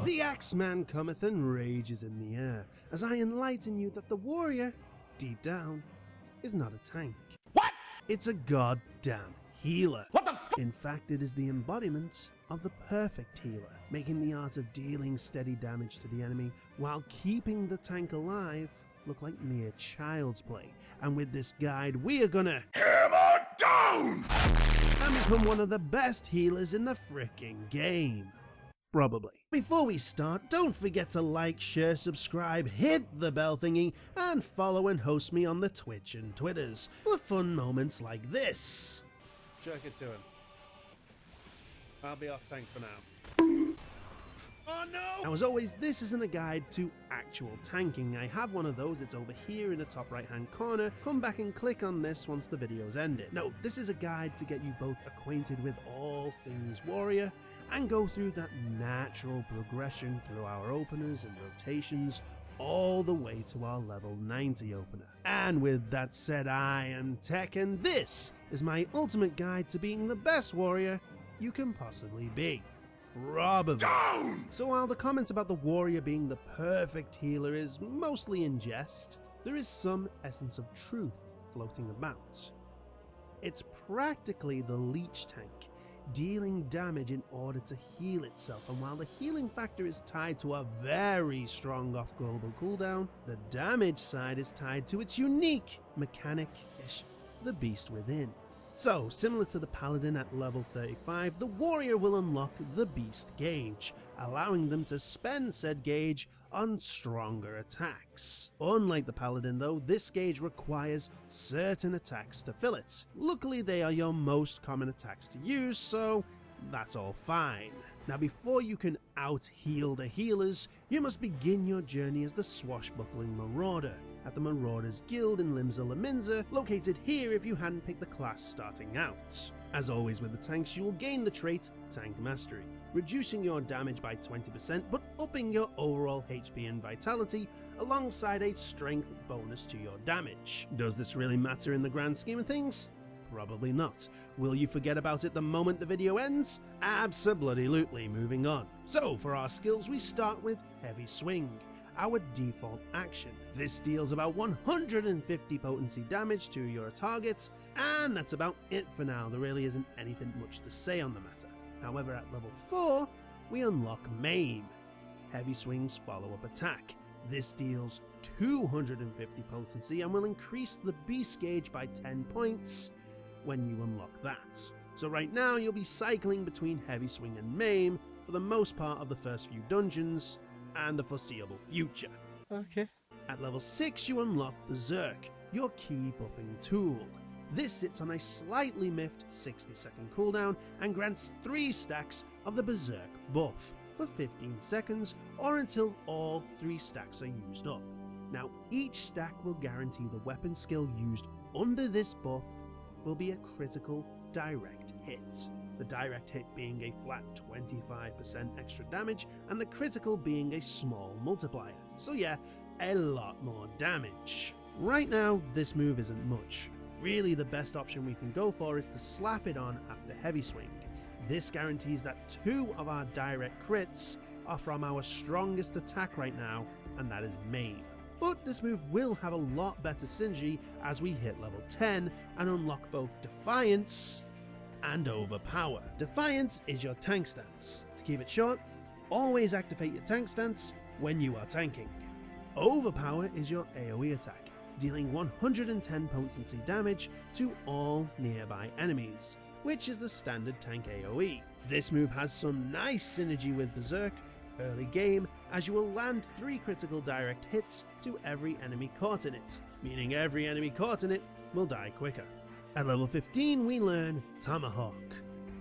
The Axeman cometh and rages in the air, as I enlighten you that the warrior, deep down, is not a tank. What? It's a goddamn healer. What the f? In fact, it is the embodiment of the perfect healer, making the art of dealing steady damage to the enemy while keeping the tank alive look like mere child's play. And with this guide, we are gonna Hammer down! and become one of the best healers in the frickin' game. Probably. Before we start, don't forget to like, share, subscribe, hit the bell thingy, and follow and host me on the Twitch and Twitters for fun moments like this. Jerk it to him. I'll be off tank for now. Oh no! Now as always, this isn't a guide to actual tanking. I have one of those, it's over here in the top right hand corner. Come back and click on this once the video's ended. No, this is a guide to get you both acquainted with all things warrior and go through that natural progression through our openers and rotations all the way to our level 90 opener. And with that said, I am Tek and this is my ultimate guide to being the best warrior you can possibly be. Probably. Down! So while the comments about the warrior being the perfect healer is mostly in jest, there is some essence of truth floating about. It's practically the leech tank, dealing damage in order to heal itself, and while the healing factor is tied to a very strong off-global cooldown, the damage side is tied to its unique mechanic-ish, the beast within. So, similar to the paladin at level 35, the warrior will unlock the beast gauge, allowing them to spend said gauge on stronger attacks. Unlike the paladin though, this gauge requires certain attacks to fill it. Luckily they are your most common attacks to use, so that's all fine. Now before you can out-heal the healers, you must begin your journey as the swashbuckling marauder at the Marauders Guild in Limsa Laminza, located here if you hadn't picked the class starting out. As always with the tanks, you will gain the trait Tank Mastery, reducing your damage by 20% but upping your overall HP and vitality alongside a strength bonus to your damage. Does this really matter in the grand scheme of things? Probably not. Will you forget about it the moment the video ends? Abso-bloody-lutely. Moving on. So for our skills we start with Heavy Swing, our default action. This deals about 150 potency damage to your target, and that's about it for now. There really isn't anything much to say on the matter. However, at level 4, we unlock Maim, Heavy Swing's follow-up attack. This deals 250 potency and will increase the beast gauge by 10 points when you unlock that. So right now you'll be cycling between Heavy Swing and Maim for the most part of the first few dungeons and the foreseeable future. Okay. At level 6 you unlock Berserk, your key buffing tool. This sits on a slightly miffed 60-second cooldown and grants 3 stacks of the Berserk buff for 15 seconds or until all 3 stacks are used up. Now each stack will guarantee the weapon skill used under this buff will be a critical direct hit. The direct hit being a flat 25% extra damage and the critical being a small multiplier. So yeah, a lot more damage. Right now this move isn't much. Really the best option we can go for is to slap it on after Heavy Swing. This guarantees that 2 of our direct crits are from our strongest attack right now, and that is Maim. But this move will have a lot better synergy as we hit level 10 and unlock both Defiance and Overpower. Defiance is your tank stance. To keep it short, always activate your tank stance when you are tanking. Overpower is your AoE attack, dealing 110 potency damage to all nearby enemies, which is the standard tank AoE. This move has some nice synergy with Berserk early game, as you will land 3 critical direct hits to every enemy caught in it, meaning every enemy caught in it will die quicker. At level 15 we learn Tomahawk,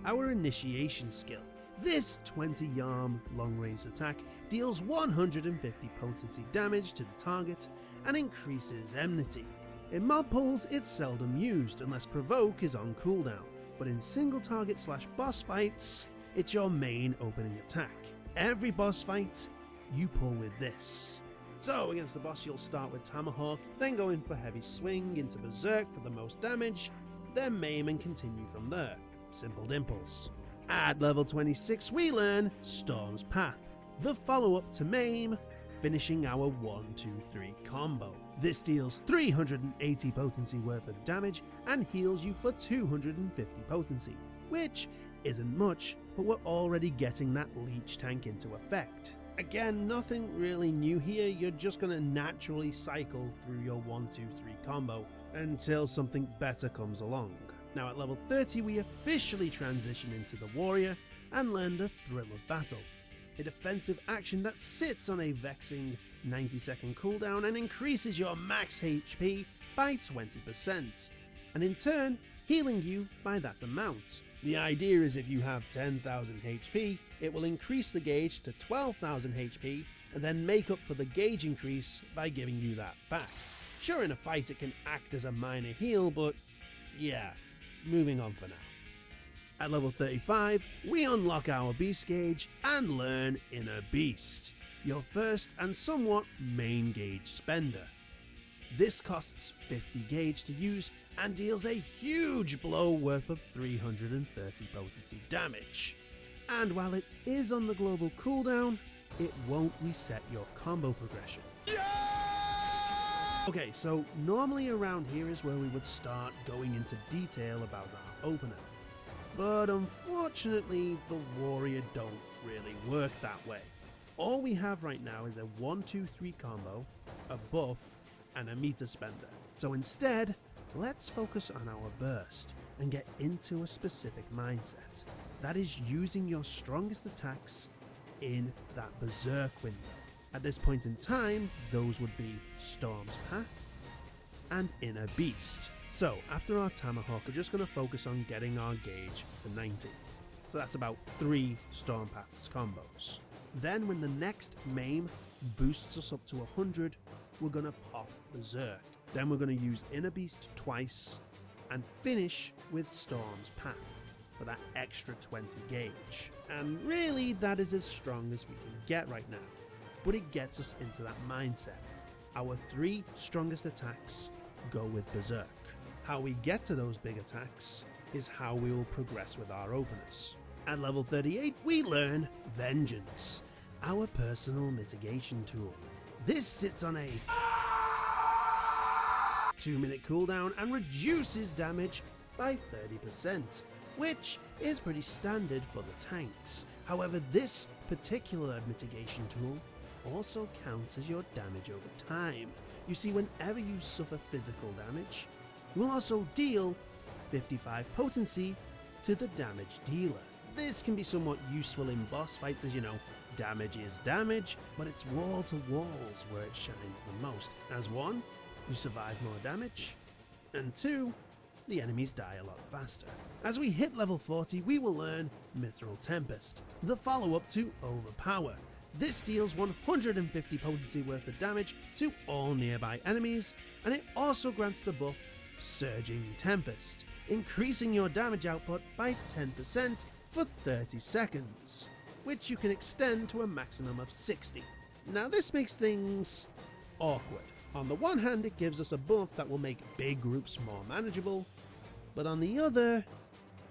our initiation skill. This 20-yarm long-range attack deals 150 potency damage to the target and increases enmity. In mob pulls it's seldom used unless provoke is on cooldown, but in single target / boss fights it's your main opening attack. Every boss fight you pull with this. So against the boss you'll start with Tomahawk, then go in for Heavy Swing into Berserk for the most damage, then Maim and continue from there. Simple dimples. At level 26 we learn Storm's Path, The follow-up to maim, finishing our 1-2-3 combo. This deals 380 potency worth of damage and heals you for 250 potency, which isn't much, but we're already getting that leech tank into effect. Again, nothing really new here, you're just going to naturally cycle through your 1-2-3 combo until something better comes along. Now at level 30 we officially transition into the warrior and learn the thrill of battle, a defensive action that sits on a vexing 90-second cooldown and increases your max HP by 20%, and in turn healing you by that amount. The idea is if you have 10,000 HP, it will increase the gauge to 12,000 HP and then make up for the gauge increase by giving you that back. Sure, in a fight it can act as a minor heal, but yeah, moving on for now. At level 35, we unlock our beast gauge and learn Inner Beast, your first and somewhat main gauge spender. This costs 50 gauge to use and deals a huge blow worth of 330 potency damage. And while it is on the global cooldown, it won't reset your combo progression. Okay, so normally around here is where we would start going into detail about our opener. But unfortunately, the warrior don't really work that way. All we have right now is a 1-2-3 combo, a buff, and a meter spender. So instead, let's focus on our burst and get into a specific mindset. That is using your strongest attacks in that berserk window. At this point in time, those would be Storm's Path and Inner Beast. So after our tomahawk, we're just going to focus on getting our gauge to 90. So that's about 3 Storm Paths combos. Then when the next maim boosts us up to 100, we're going to pop berserk. Then we're going to use Inner Beast twice and finish with Storm's Path for that extra 20 gauge. And really that is as strong as we can get right now, but it gets us into that mindset. Our 3 strongest attacks go with berserk. How we get to those big attacks is how we will progress with our openers. At level 38 we learn Vengeance, our personal mitigation tool. This sits on a 2-minute cooldown and reduces damage by 30%, which is pretty standard for the tanks. However, this particular mitigation tool also counts as your damage over time. You see, whenever you suffer physical damage, you will also deal 55 potency to the damage dealer. This can be somewhat useful in boss fights, as you know, damage is damage, but it's wall to walls where it shines the most. As 1, you survive more damage, and 2, the enemies die a lot faster. As we hit level 40, we will learn Mythril Tempest, the follow-up to Overpower. This deals 150 potency worth of damage to all nearby enemies, and it also grants the buff Surging Tempest, increasing your damage output by 10% for 30 seconds, which you can extend to a maximum of 60. Now this makes things awkward. On the one hand, it gives us a buff that will make big groups more manageable, but on the other,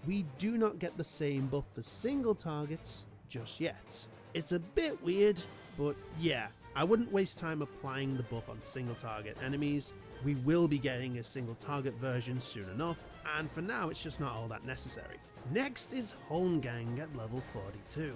we do not get the same buff for single targets just yet. It's a bit weird, but yeah, I wouldn't waste time applying the buff on single target enemies. We will be getting a single target version soon enough, and for now it's just not all that necessary. Next is holmgang at level 42,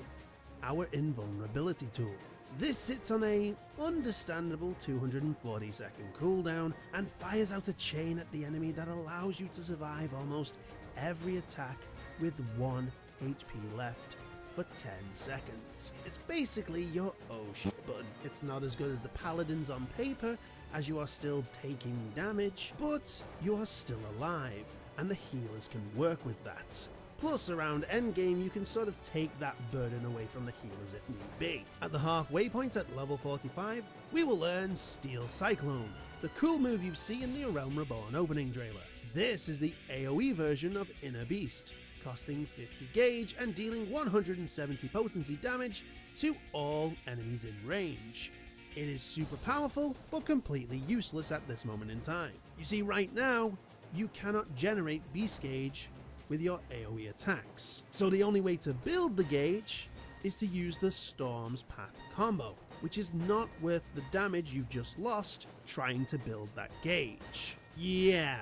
our invulnerability tool. This sits on a understandable 240 second cooldown and fires out a chain at the enemy that allows you to survive almost every attack with 1 HP left for 10 seconds. It's basically your oh shit button. It's not as good as the paladins on paper, as you are still taking damage, but you are still alive, and the healers can work with that. Plus, around endgame, you can sort of take that burden away from the healers if need be. At the halfway point at level 45, we will learn Steel Cyclone, the cool move you see in the A Realm Reborn opening trailer. This is the AoE version of Inner Beast, costing 50 gauge and dealing 170 potency damage to all enemies in range. It is super powerful, but completely useless at this moment in time. You see, right now, you cannot generate beast gauge with your AoE attacks. So the only way to build the gauge is to use the Storm's Path combo, which is not worth the damage you've just lost trying to build that gauge. Yeah,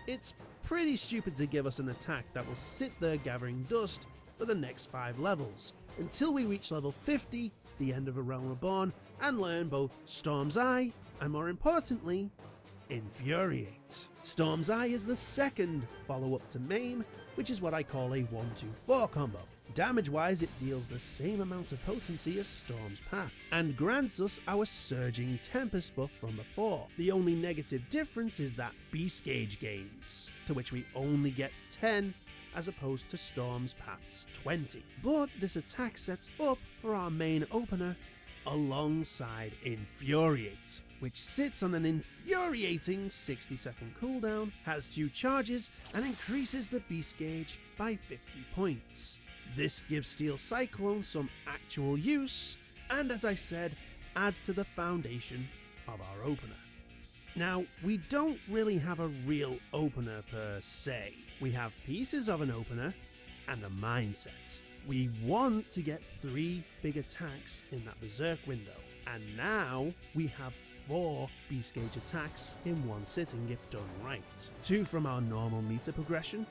it's pretty stupid to give us an attack that will sit there gathering dust for the next 5 levels, until we reach level 50, the end of A Realm Reborn, and learn both Storm's Eye, and more importantly, Infuriate. Storm's Eye is the second follow-up to Maim, which is what I call a 1-2-4 combo. Damage-wise, it deals the same amount of potency as Storm's Path, and grants us our surging Tempest buff from before. The only negative difference is that Beast Gauge gains, to which we only get 10 as opposed to Storm's Path's 20. But this attack sets up for our main opener alongside Infuriate, which sits on an infuriating 60-second cooldown, has 2 charges, and increases the beast gauge by 50 points. This gives Steel Cyclone some actual use, and as I said, adds to the foundation of our opener. Now, we don't really have a real opener per se. We have pieces of an opener and a mindset. We want to get 3 big attacks in that berserk window, and now we have 4 beast gauge attacks in one sitting if done right. 2 from our normal meter progression,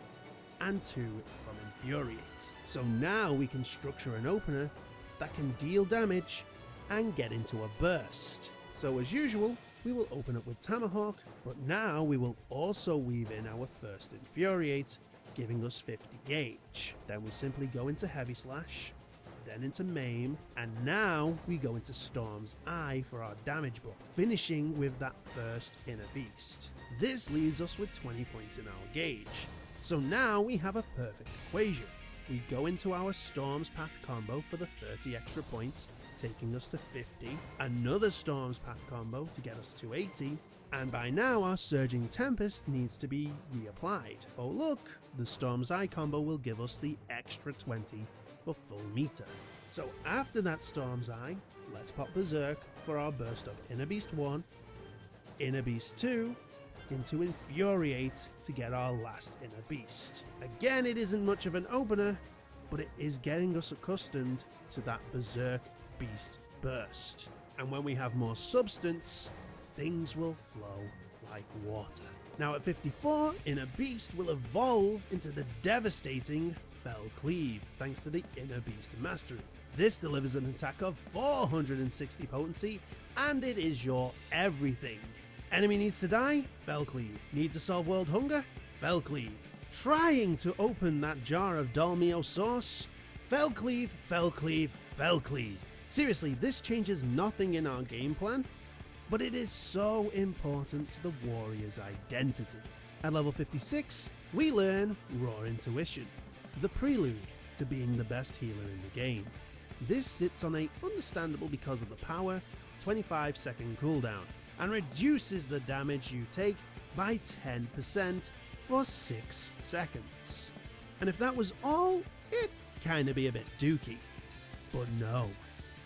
and 2 from Infuriate. So now we can structure an opener that can deal damage and get into a burst. So as usual, we will open up with Tomahawk, but now we will also weave in our first Infuriate, giving us 50 gauge. Then we simply go into Heavy Slash, then into Maim, and now we go into Storm's Eye for our damage buff, finishing with that first Inner Beast. This leaves us with 20 points in our gauge. So now we have a perfect equation. We go into our Storm's Path combo for the 30 extra points, taking us to 50, another Storm's Path combo to get us to 80, and by now our Surging Tempest needs to be reapplied. Oh look, the Storm's Eye combo will give us the extra 20 for full meter. So after that Storm's Eye, let's pop Berserk for our burst of Inner Beast 1, Inner Beast 2, into Infuriate to get our last Inner Beast. Again, it isn't much of an opener, but it is getting us accustomed to that Berserk Beast burst. And when we have more substance, things will flow like water. Now at 54, Inner Beast will evolve into the devastating Fell Cleave, thanks to the Inner Beast Mastery. This delivers an attack of 460 potency, and it is your everything. Enemy needs to die? Fell Cleave. Need to solve world hunger? Fell Cleave. Trying to open that jar of Dolmio sauce? Fell Cleave, Fell Cleave, Fell Cleave. Seriously, this changes nothing in our game plan, but it is so important to the warrior's identity. At level 56, we learn Raw Intuition, the prelude to being the best healer in the game. This sits on a, understandable because of the power, 25-second cooldown, and reduces the damage you take by 10% for 6 seconds. And if that was all, it'd kinda be a bit dookie. But no,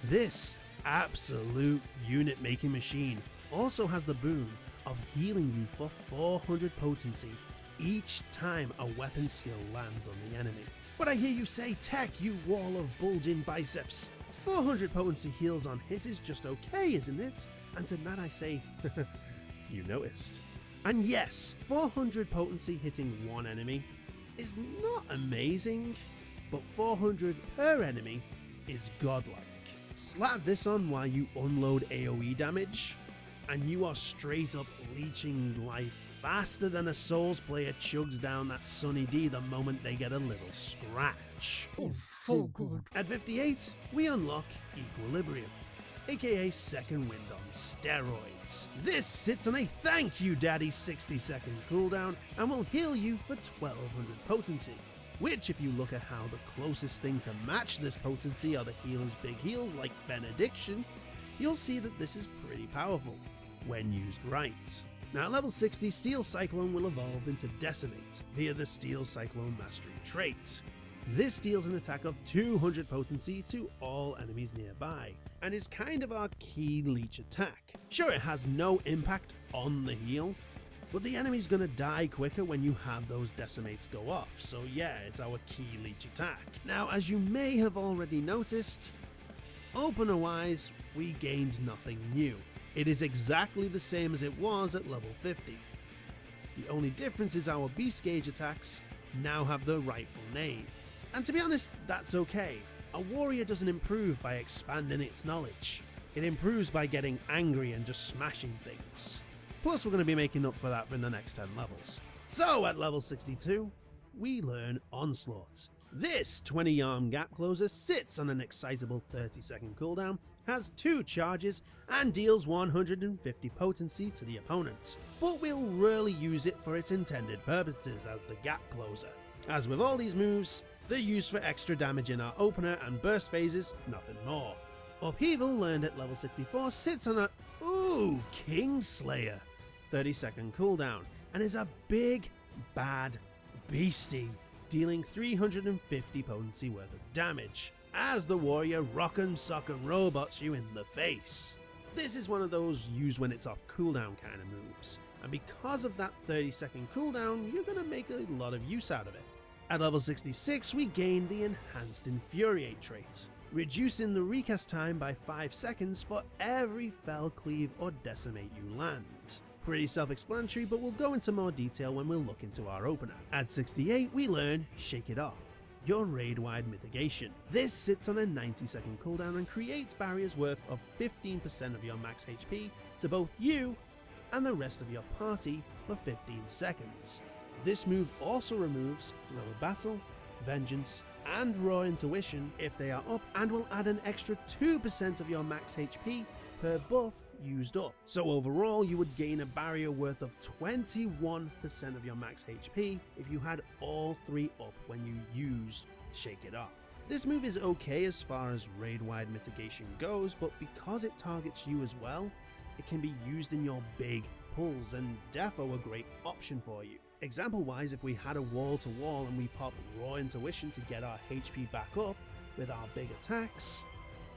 this absolute unit making machine also has the boon of healing you for 400 potency each time a weapon skill lands on the enemy. But I hear you say, Tek, you wall of bulging biceps. 400 potency heals on hit is just okay, isn't it? And to that I say, you noticed. And yes, 400 potency hitting one enemy is not amazing, but 400 per enemy is godlike. Slap this on while you unload AoE damage, and you are straight up leeching life faster than a Souls player chugs down that Sunny D the moment they get a little scratch. Oh, so good. At 58, we unlock Equilibrium, aka Second Wind on steroids. This sits on a thank you daddy 60-second cooldown and will heal you for 1200 potency, which if you look at how the closest thing to match this potency are the healer's big heals like Benediction, you'll see that this is pretty powerful when used right. Now at level 60, Steel Cyclone will evolve into Decimate via the Steel Cyclone Mastery trait. This deals an attack of 200 potency to all enemies nearby, and is kind of our key leech attack. Sure, it has no impact on the heal, but the enemy's gonna die quicker when you have those decimates go off, so yeah, it's our key leech attack. Now, as you may have already noticed, opener wise, we gained nothing new. It is exactly the same as it was at level 50. The only difference is our beast gauge attacks now have the rightful name. And to be honest, that's okay. A warrior doesn't improve by expanding its knowledge. It improves by getting angry and just smashing things. Plus, we're going to be making up for that in the next 10 levels. So, at level 62, we learn Onslaught. This 20-arm gap closer sits on an excitable 30-second cooldown, has 2 charges, and deals 150 potency to the opponent. But we'll rarely use it for its intended purposes as the gap closer. As with all these moves, they're used for extra damage in our opener and burst phases, nothing more. Upheaval, learned at level 64, sits on a Kingslayer 30-second cooldown and is a big, bad beastie, dealing 350 potency worth of damage, as the warrior rock'em sock'em robots you in the face. This is one of those use when it's off cooldown kind of moves, and because of that 30-second cooldown, you're gonna make a lot of use out of it. At level 66, we gain the enhanced infuriate trait, reducing the recast time by 5 seconds for every fell, cleave or decimate you land. Pretty self-explanatory, but we'll go into more detail when we'll look into our opener. At 68, we learn Shake It Off, your raid-wide mitigation. This sits on a 90-second cooldown and creates barriers worth of 15% of your max HP to both you and the rest of your party for 15 seconds. This move also removes Thrill of Battle, Vengeance, and Raw Intuition if they are up, and will add an extra 2% of your max HP per buff used up. So overall, you would gain a barrier worth of 21% of your max HP if you had all 3 up when you used Shake It Off. This move is okay as far as raid-wide mitigation goes, but because it targets you as well, it can be used in your big pulls and defo a great option for you. Example wise, if we had a wall to wall and we pop Raw Intuition to get our HP back up with our big attacks,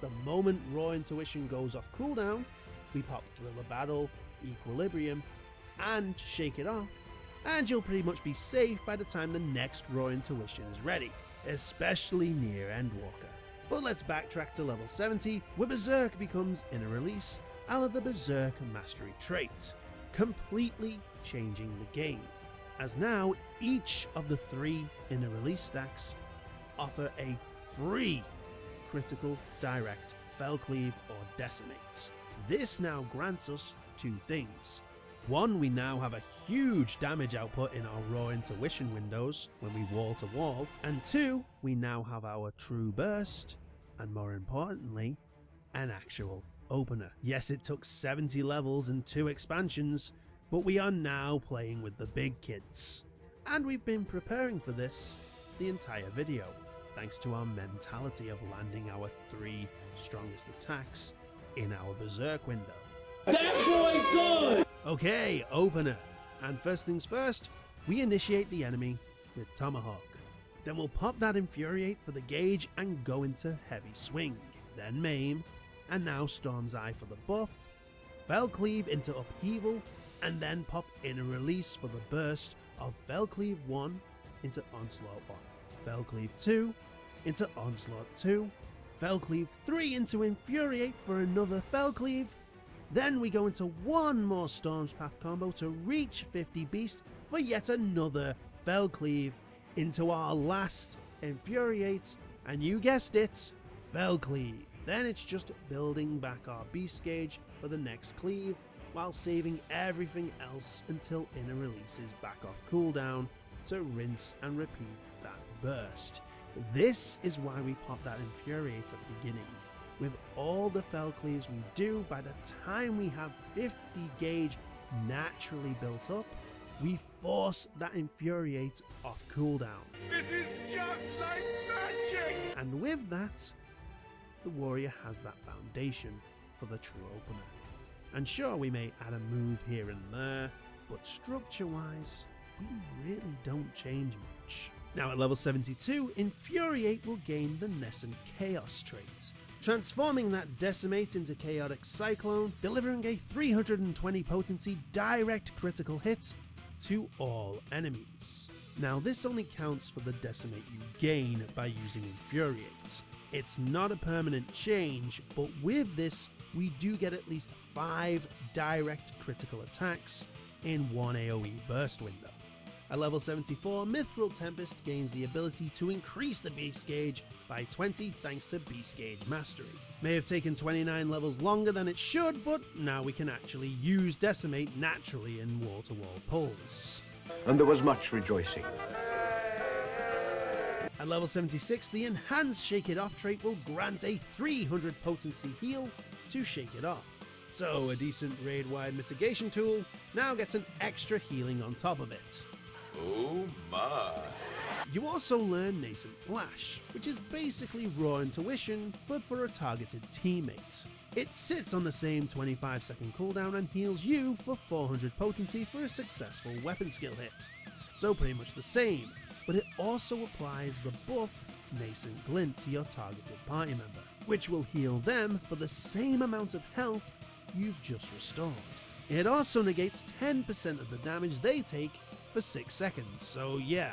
the moment Raw Intuition goes off cooldown, we pop Thrill of Battle, Equilibrium, and Shake It Off, and you'll pretty much be safe by the time the next Raw Intuition is ready, especially near Endwalker. But let's backtrack to level 70, where Berserk becomes Inner Release, out of the Berserk Mastery trait, completely changing the game, as now each of the 3 Inner Release stacks offer a free critical, direct, fell, cleave, or decimate. This now grants us 2 things. 1, we now have a huge damage output in our Raw Intuition windows when we wall to wall, and 2, we now have our true burst, and more importantly, an actual opener. Yes, it took 70 levels and 2 expansions, but we are now playing with the big kids. And we've been preparing for this the entire video, thanks to our mentality of landing our 3 strongest attacks in our Berserk window. That boy good! Okay, opener. And first things first, we initiate the enemy with Tomahawk. Then we'll pop that Infuriate for the gauge and go into Heavy Swing. Then Maim, and now Storm's Eye for the buff. Fell Cleave into Upheaval, and then pop Inner Release for the burst of Fell Cleave 1 into Onslaught 1. Fell Cleave 2 into Onslaught 2. Fell Cleave 3 into Infuriate for another Fell Cleave. Then we go into one more Storm's Path combo to reach 50 Beast for yet another Fell Cleave into our last Infuriate, and you guessed it, Fell Cleave. Then it's just building back our Beast gauge for the next cleave, while saving everything else until Inner Release is back off cooldown to rinse and repeat that burst. This is why we pop that Infuriate at the beginning. With all the Fell Cleaves we do, by the time we have 50 gauge naturally built up, we force that Infuriate off cooldown. This is just like magic! And with that, the warrior has that foundation for the true opener. And sure, we may add a move here and there, but structure-wise, we really don't change much. Now at level 72, Infuriate will gain the Nacant Chaos trait. transforming that decimate into chaotic cyclone, delivering a 320 potency direct critical hit to all enemies. Now this only counts for the decimate you gain by using infuriate. It's not a permanent change, but with this we do get at least 5 direct critical attacks in one AoE burst window. At level 74, Mythril Tempest gains the ability to increase the beast gauge by 20 thanks to beast gauge mastery. May have taken 29 levels longer than it should, but now we can actually use decimate naturally in wall-to-wall pulls. And there was much rejoicing. At level 76, the enhanced Shake It Off trait will grant a 300 potency heal to Shake It Off. So a decent raid-wide mitigation tool now gets an extra healing on top of it. Oh my. You also learn Nascent Flash, which is basically raw intuition, but for a targeted teammate. It sits on the same 25-second cooldown and heals you for 400 potency for a successful weapon skill hit. So pretty much the same, but it also applies the buff Nascent Glint to your targeted party member, which will heal them for the same amount of health you've just restored. It also negates 10% of the damage they take for 6 seconds, so yeah,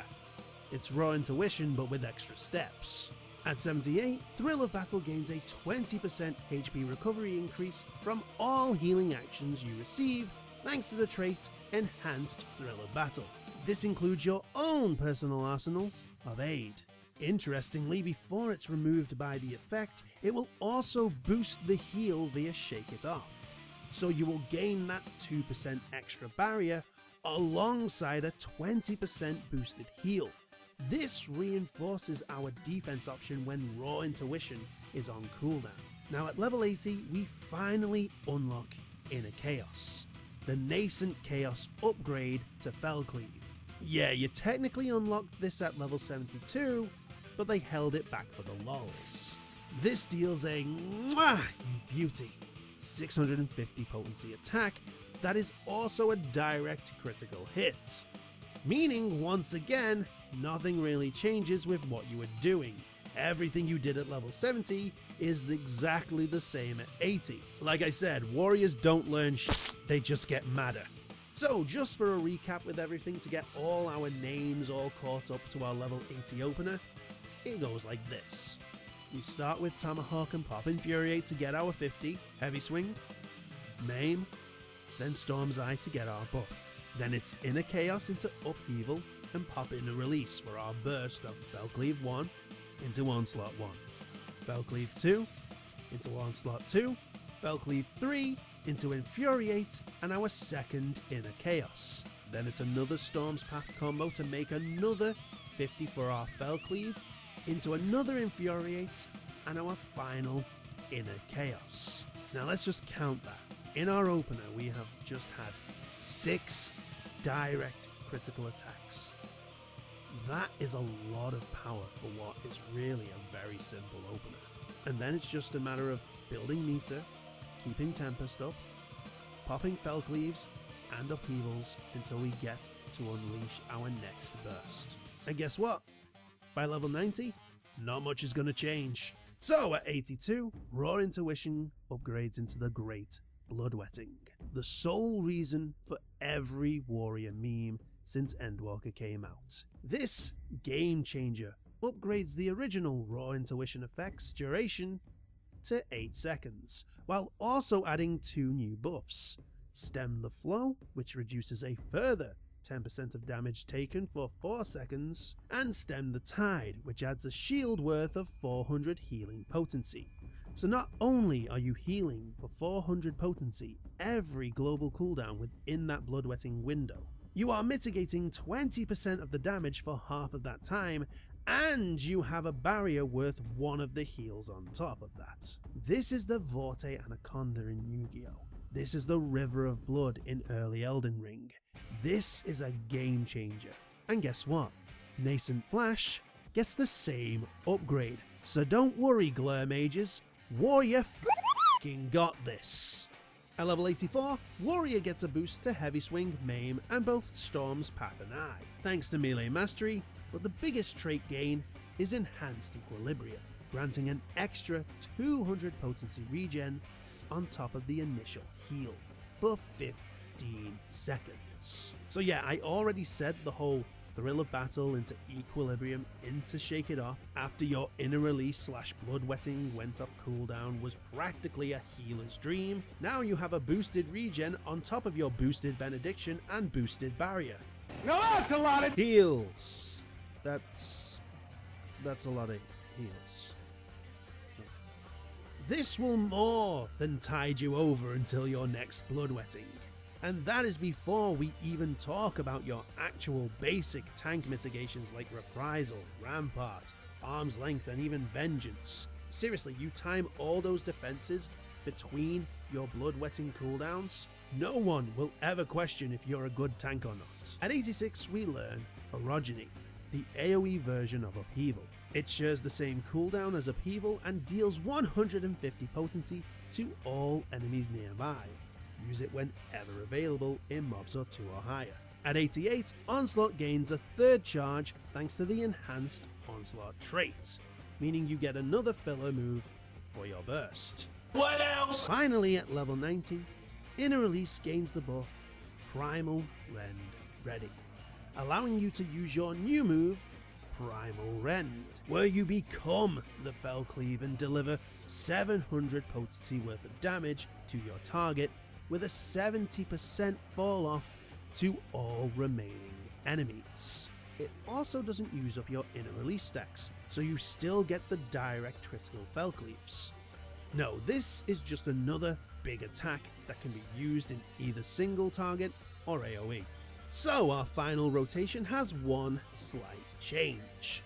it's raw intuition but with extra steps. At 78, Thrill of Battle gains a 20% HP recovery increase from all healing actions you receive thanks to the trait Enhanced Thrill of Battle. This includes your own personal arsenal of aid. Interestingly, before it's removed by the effect, it will also boost the heal via Shake It Off. So you will gain that 2% extra barrier alongside a 20% boosted heal. This reinforces our defense option when raw intuition is on cooldown. Now at level 80, we finally unlock Inner Chaos, the nascent chaos upgrade to Cleave. Yeah, you technically unlocked this at level 72, but they held it back for the lulz. This deals a beauty 650 potency attack that is also a direct critical hit. Meaning, once again, nothing really changes with what you were doing. Everything you did at level 70 is exactly the same at 80. Like I said, warriors don't learn shit, they just get madder. So just for a recap with everything to get all our names all caught up to our level 80 opener, it goes like this. We start with Tomahawk and Pop Infuriate to get our 50, Heavy Swing, Maim, then Storm's Eye to get our buff. Then it's Inner Chaos into Upheaval and Pop Inner Release for our burst of Cleave 1 into Onslaught 1, Cleave 2 into Onslaught 2, Cleave 3 into Infuriate and our second Inner Chaos. Then it's another Storm's Path combo to make another 50 for our Cleave into another Infuriate and our final Inner Chaos. Now let's just count that. In our opener we have just had 6 direct critical attacks. That is a lot of power for what is really a very simple opener. And then it's just a matter of building meter, keeping Tempest up, popping Cleaves and Upheavals until we get to unleash our next burst. And guess what? By level 90, not much is going to change. So at 82, Raw Intuition upgrades into the Great Bloodwhetting, the sole reason for every warrior meme since Endwalker came out. This game changer upgrades the original Raw Intuition effect's duration to 8 seconds, while also adding 2 new buffs. Stem the Flow, which reduces a further 10% of damage taken for 4 seconds, and Stem the Tide, which adds a shield worth of 400 healing potency. So not only are you healing for 400 potency every global cooldown within that Bloodwhetting window, you are mitigating 20% of the damage for half of that time, and you have a barrier worth 1 of the heals on top of that. This is the Vorte Anaconda in Yu-Gi-Oh! This is the River of Blood in early Elden Ring. This is a game changer. And guess what? Nascent Flash gets the same upgrade. So don't worry, Glare Mages, Warrior f***ing got this. At level 84, Warrior gets a boost to Heavy Swing, Maim, and both Storm's Path and Eye, thanks to melee mastery, but the biggest trait gain is Enhanced Equilibrium. granting an extra 200 potency regen on top of the initial heal for 15 seconds. So yeah, I already said the whole thrill of battle into equilibrium into shake it off after your inner release / bloodwhetting went off cooldown was practically a healer's dream. Now you have a boosted regen on top of your boosted benediction and boosted barrier. Now that's a lot of Heals. That's a lot of heals. This will more than tide you over until your next bloodwhetting. And that is before we even talk about your actual basic tank mitigations like reprisal, rampart, arm's length, and even vengeance. Seriously, you time all those defenses between your bloodwhetting cooldowns, no one will ever question if you're a good tank or not. At 86 we learn orogeny, the AoE version of upheaval. It shares the same cooldown as upheaval and deals 150 potency to all enemies nearby. Use it whenever available in mobs or 2 or higher. At 88, Onslaught gains a third charge thanks to the enhanced Onslaught trait, meaning you get another filler move for your burst. What else? Finally, at level 90, Inner Release gains the buff Primal Rend Ready, allowing you to use your new move Primal Rend, where you become the Fell Cleave and deliver 700 potency worth of damage to your target with a 70% fall off to all remaining enemies. It also doesn't use up your inner release stacks, so you still get the direct critical Fell Cleaves. No, this is just another big attack that can be used in either single target or AoE. So our final rotation has one slight change,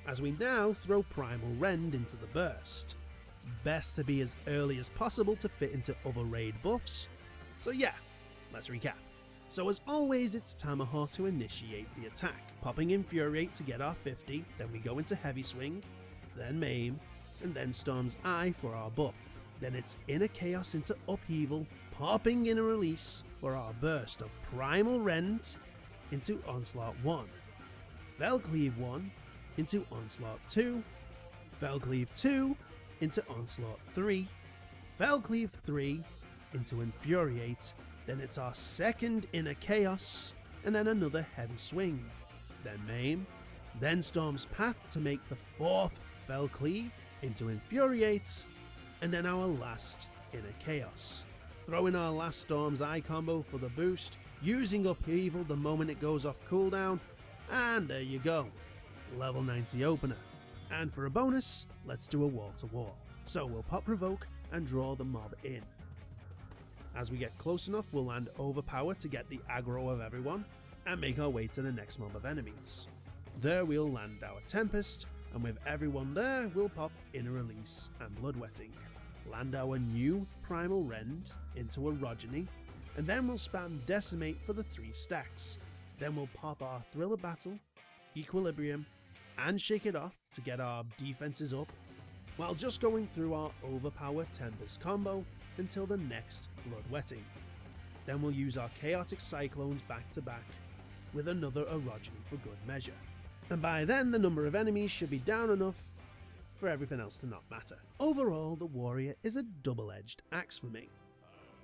as we now throw Primal Rend into the burst. It's best to be as early as possible to fit into other raid buffs. So yeah, let's recap. So as always, it's Tomahawk to initiate the attack, popping Infuriate to get our 50, then we go into Heavy Swing, then Maim, and then Storm's Eye for our buff. Then it's Inner Chaos into Upheaval, popping Inner Release for our burst of Primal Rend into Onslaught 1, Fell Cleave 1 into Onslaught 2, Fell Cleave 2 into Onslaught 3, Fell Cleave 3 into Infuriate, then it's our second Inner Chaos, and then another Heavy Swing, then Maim, then Storm's Path to make the fourth Fell Cleave into Infuriate, and then our last Inner Chaos. Throw in our last Storm's Eye combo for the boost, using Upheaval the moment it goes off cooldown, and there you go, level 90 opener. And for a bonus, let's do a wall to wall. So we'll pop Provoke and draw the mob in. As we get close enough, we'll land Overpower to get the aggro of everyone, and make our way to the next mob of enemies. There we'll land our Tempest, and with everyone there, we'll pop Inner Release and Bloodwhetting, land our new Primal Rend into Orogeny, and then we'll spam Decimate for the 3 stacks. Then we'll pop our Thrill of Battle, Equilibrium, and Shake It Off to get our defenses up, while just going through our Overpower Tempest combo until the next Bloodwhetting. Then we'll use our Chaotic Cyclones back to back with another Orogeny for good measure. And by then the number of enemies should be down enough for everything else to not matter. Overall, the Warrior is a double-edged axe for me.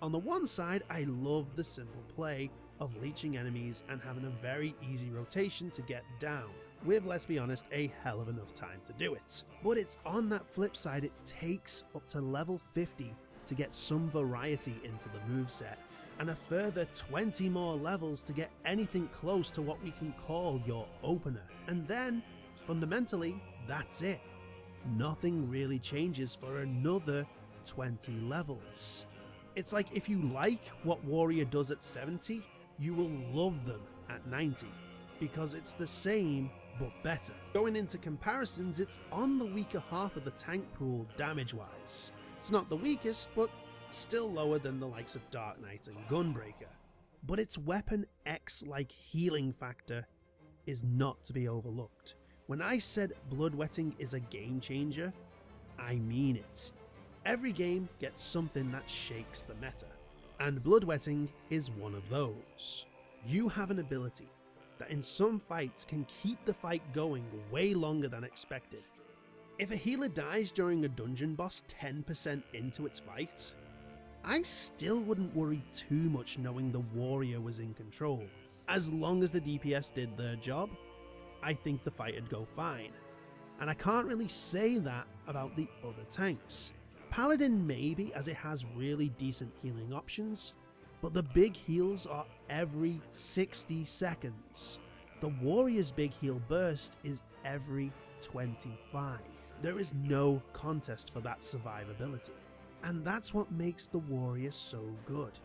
On the one side, I love the simple play of leeching enemies and having a very easy rotation to get down, with, let's be honest, a hell of enough time to do it. But it's on that flip side, it takes up to level 50 to get some variety into the moveset, and a further 20 more levels to get anything close to what we can call your opener. And then, fundamentally, that's it. Nothing really changes for another 20 levels. It's like if you like what Warrior does at 70, you will love them at 90, because it's the same but better. Going into comparisons, it's on the weaker half of the tank pool damage wise. It's not the weakest, but still lower than the likes of Dark Knight and Gunbreaker. But its Weapon X-like healing factor is not to be overlooked. When I said Bloodwhetting is a game changer, I mean it. Every game gets something that shakes the meta, and Bloodwhetting is one of those. You have an ability that in some fights can keep the fight going way longer than expected. If a healer dies during a dungeon boss 10% into its fight, I still wouldn't worry too much knowing the warrior was in control. As long as the DPS did their job, I think the fight would go fine. And I can't really say that about the other tanks. Paladin maybe, as it has really decent healing options, but the big heals are every 60 seconds. The warrior's big heal burst is every 25. There is no contest for that survivability. And that's what makes the warrior so good.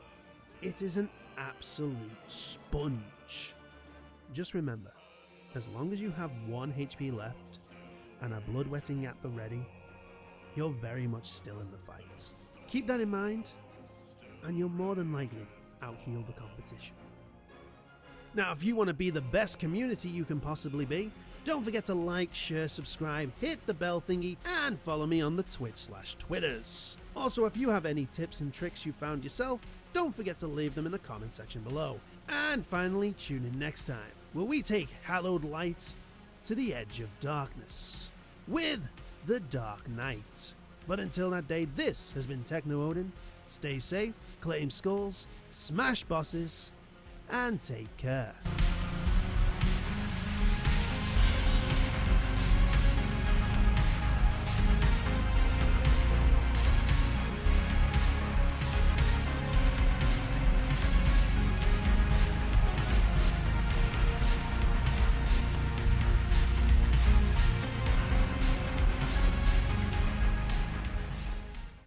It is an absolute sponge. Just remember, as long as you have 1 HP left and a bloodwhetting at the ready, you're very much still in the fight. Keep that in mind, and you'll more than likely out-heal the competition. Now, if you want to be the best community you can possibly be, don't forget to like, share, subscribe, hit the bell thingy, and follow me on the Twitch/Twitters. Also, if you have any tips and tricks you found yourself, don't forget to leave them in the comment section below. And finally, tune in next time, where we take hallowed light to the edge of darkness with the Dark Knight. But until that day, this has been TeknoOdin. Stay safe, claim skulls, smash bosses, and take care.